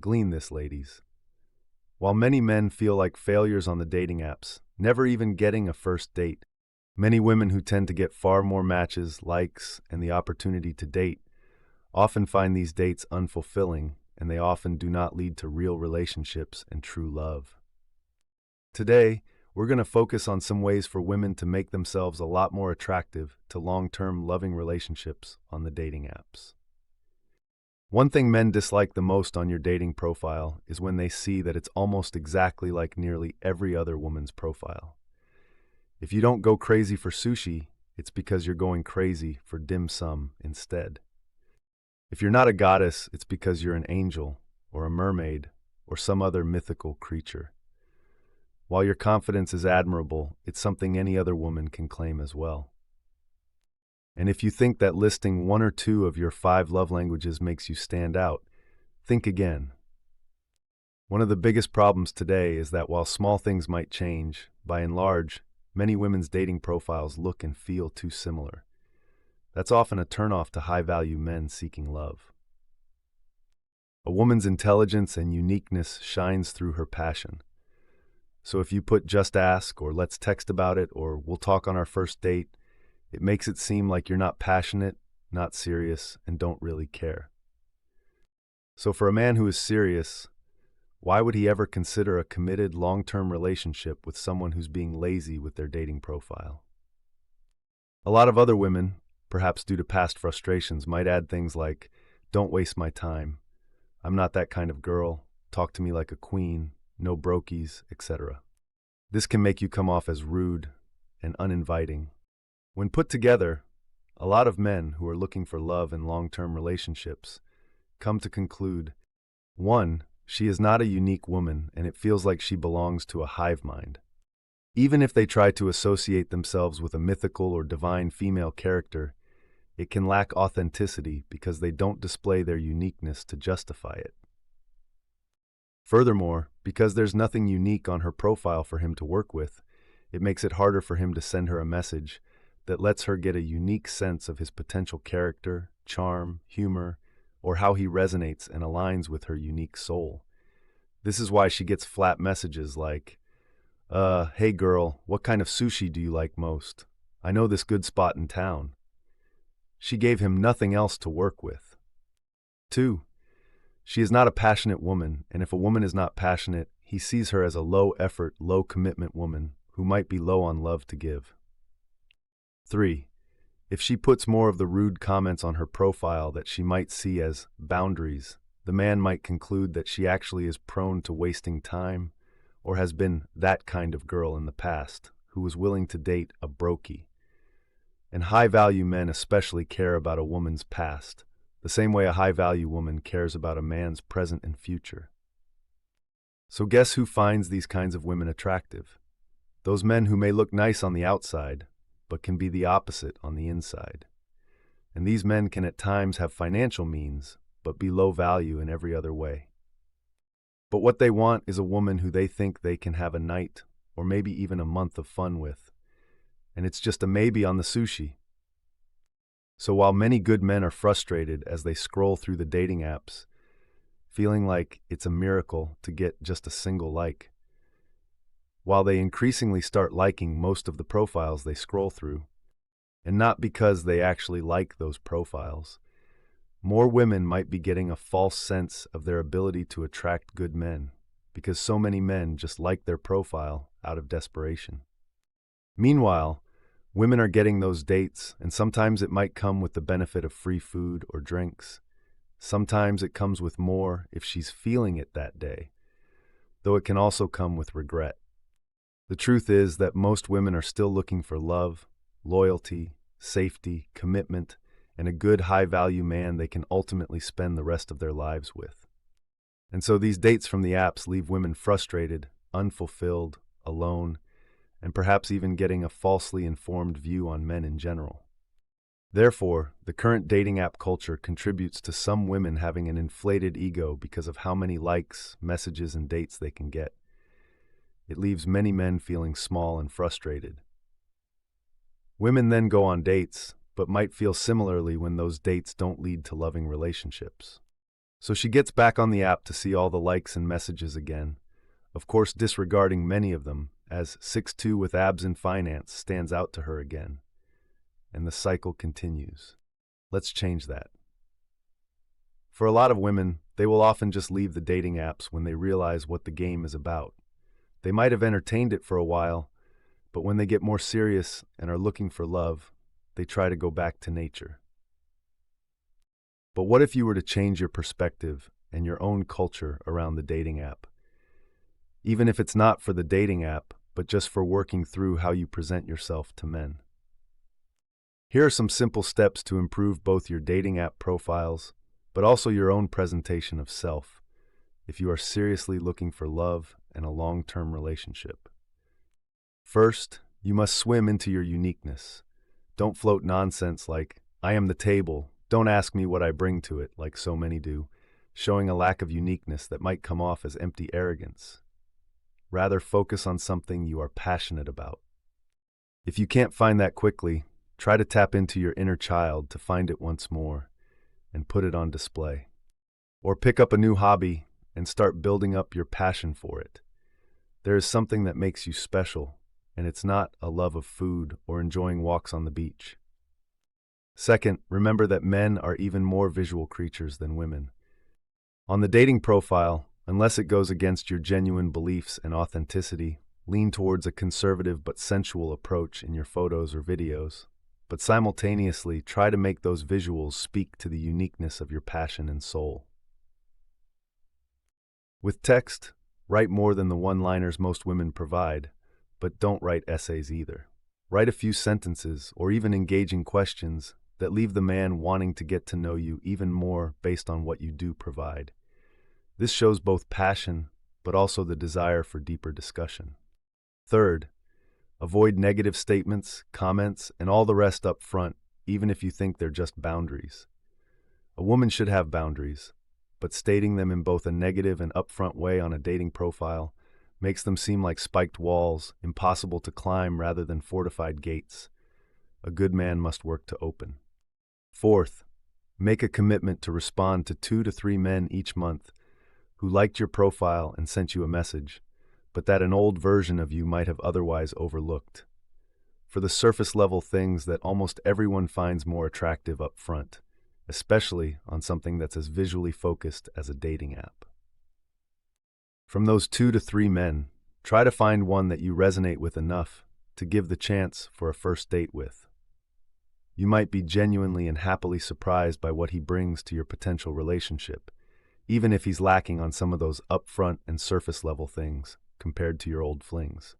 Glean this, ladies. While many men feel like failures on the dating apps, never even getting a first date, many women who tend to get far more matches, likes, and the opportunity to date often find these dates unfulfilling, and they often do not lead to real relationships and true love. Today, we're going to focus on some ways for women to make themselves a lot more attractive to long-term loving relationships on the dating apps. One thing men dislike the most on your dating profile is when they see that it's almost exactly like nearly every other woman's profile. If you don't go crazy for sushi, it's because you're going crazy for dim sum instead. If you're not a goddess, it's because you're an angel, or a mermaid, or some other mythical creature. While your confidence is admirable, it's something any other woman can claim as well. And if you think that listing one or two of your 5 love languages makes you stand out, think again. One of the biggest problems today is that while small things might change, by and large, many women's dating profiles look and feel too similar. That's often a turnoff to high-value men seeking love. A woman's intelligence and uniqueness shines through her passion. So if you put "just ask" or "let's text about it" or "we'll talk on our first date," it makes it seem like you're not passionate, not serious, and don't really care. So for a man who is serious, why would he ever consider a committed long-term relationship with someone who's being lazy with their dating profile? A lot of other women, perhaps due to past frustrations, might add things like, "Don't waste my time," "I'm not that kind of girl," "Talk to me like a queen," "No brokies," etc. This can make you come off as rude and uninviting. When put together, a lot of men who are looking for love in long-term relationships come to conclude, 1. She is not a unique woman and it feels like she belongs to a hive mind. Even if they try to associate themselves with a mythical or divine female character, it can lack authenticity because they don't display their uniqueness to justify it. Furthermore, because there's nothing unique on her profile for him to work with, it makes it harder for him to send her a message that lets her get a unique sense of his potential character, charm, humor, or how he resonates and aligns with her unique soul. This is why she gets flat messages like, "Hey girl, what kind of sushi do you like most? I know this good spot in town." She gave him nothing else to work with. 2. She is not a passionate woman, and if a woman is not passionate, he sees her as a low-effort, low-commitment woman who might be low on love to give. 3. If she puts more of the rude comments on her profile that she might see as boundaries, the man might conclude that she actually is prone to wasting time or has been that kind of girl in the past who was willing to date a brokey. And high-value men especially care about a woman's past, the same way a high-value woman cares about a man's present and future. So guess who finds these kinds of women attractive? Those men who may look nice on the outside, but can be the opposite on the inside. And these men can at times have financial means, but be low value in every other way. But what they want is a woman who they think they can have a night, or maybe even a month of fun with. And it's just a maybe on the sushi. So while many good men are frustrated as they scroll through the dating apps, feeling like it's a miracle to get just a single like, while they increasingly start liking most of the profiles they scroll through, and not because they actually like those profiles, more women might be getting a false sense of their ability to attract good men, because so many men just like their profile out of desperation. Meanwhile, women are getting those dates, and sometimes it might come with the benefit of free food or drinks. Sometimes it comes with more if she's feeling it that day, though it can also come with regret. The truth is that most women are still looking for love, loyalty, safety, commitment, and a good high-value man they can ultimately spend the rest of their lives with. And so these dates from the apps leave women frustrated, unfulfilled, alone, and perhaps even getting a falsely informed view on men in general. Therefore, the current dating app culture contributes to some women having an inflated ego because of how many likes, messages, and dates they can get. It leaves many men feeling small and frustrated. Women then go on dates, but might feel similarly when those dates don't lead to loving relationships. So she gets back on the app to see all the likes and messages again, of course disregarding many of them, as 6'2" with abs in finance stands out to her again. And the cycle continues. Let's change that. For a lot of women, they will often just leave the dating apps when they realize what the game is about. They might have entertained it for a while, but when they get more serious and are looking for love, they try to go back to nature. But what if you were to change your perspective and your own culture around the dating app? Even if it's not for the dating app, but just for working through how you present yourself to men. Here are some simple steps to improve both your dating app profiles, but also your own presentation of self, if you are seriously looking for love and a long-term relationship. First, you must swim into your uniqueness. Don't float nonsense like, "I am the table, don't ask me what I bring to it," like so many do, showing a lack of uniqueness that might come off as empty arrogance. Rather, focus on something you are passionate about. If you can't find that quickly, try to tap into your inner child to find it once more and put it on display. Or pick up a new hobby and start building up your passion for it. There is something that makes you special, and it's not a love of food or enjoying walks on the beach. Second, remember that men are even more visual creatures than women. On the dating profile, unless it goes against your genuine beliefs and authenticity, lean towards a conservative but sensual approach in your photos or videos, but simultaneously try to make those visuals speak to the uniqueness of your passion and soul. With text, write more than the one-liners most women provide, but don't write essays either. Write a few sentences or even engaging questions that leave the man wanting to get to know you even more based on what you do provide. This shows both passion, but also the desire for deeper discussion. Third, avoid negative statements, comments, and all the rest up front, even if you think they're just boundaries. A woman should have boundaries, but stating them in both a negative and upfront way on a dating profile makes them seem like spiked walls, impossible to climb rather than fortified gates. A good man must work to open. Fourth, make a commitment to respond to 2 to 3 men each month who liked your profile and sent you a message, but that an old version of you might have otherwise overlooked. For the surface-level things that almost everyone finds more attractive up front, especially on something that's as visually focused as a dating app. From those 2 to 3 men, try to find one that you resonate with enough to give the chance for a first date with. You might be genuinely and happily surprised by what he brings to your potential relationship, even if he's lacking on some of those upfront and surface-level things compared to your old flings.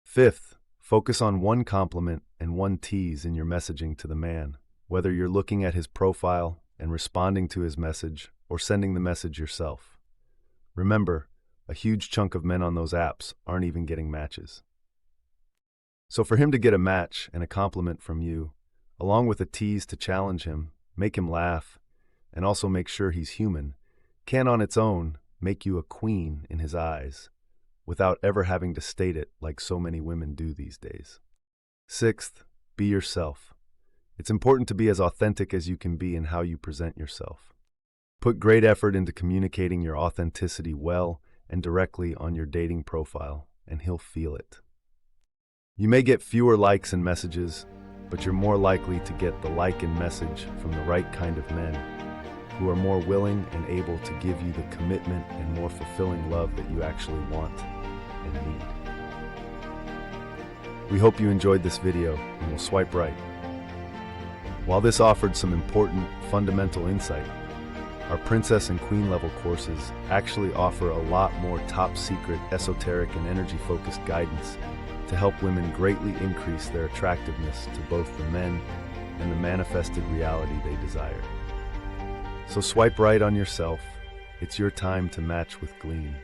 Fifth, focus on one compliment and one tease in your messaging to the man, whether you're looking at his profile and responding to his message or sending the message yourself. Remember, a huge chunk of men on those apps aren't even getting matches. So for him to get a match and a compliment from you, along with a tease to challenge him, make him laugh, and also make sure he's human, can on its own make you a queen in his eyes, without ever having to state it like so many women do these days. Sixth, be yourself. It's important to be as authentic as you can be in how you present yourself. Put great effort into communicating your authenticity well and directly on your dating profile, and he'll feel it. You may get fewer likes and messages, but you're more likely to get the like and message from the right kind of men, who are more willing and able to give you the commitment and more fulfilling love that you actually want and need. We hope you enjoyed this video, and will swipe right. While this offered some important, fundamental insight, our Princess and Queen level courses actually offer a lot more top-secret, esoteric, and energy-focused guidance to help women greatly increase their attractiveness to both the men and the manifested reality they desire. So swipe right on yourself. It's your time to match with Gleam.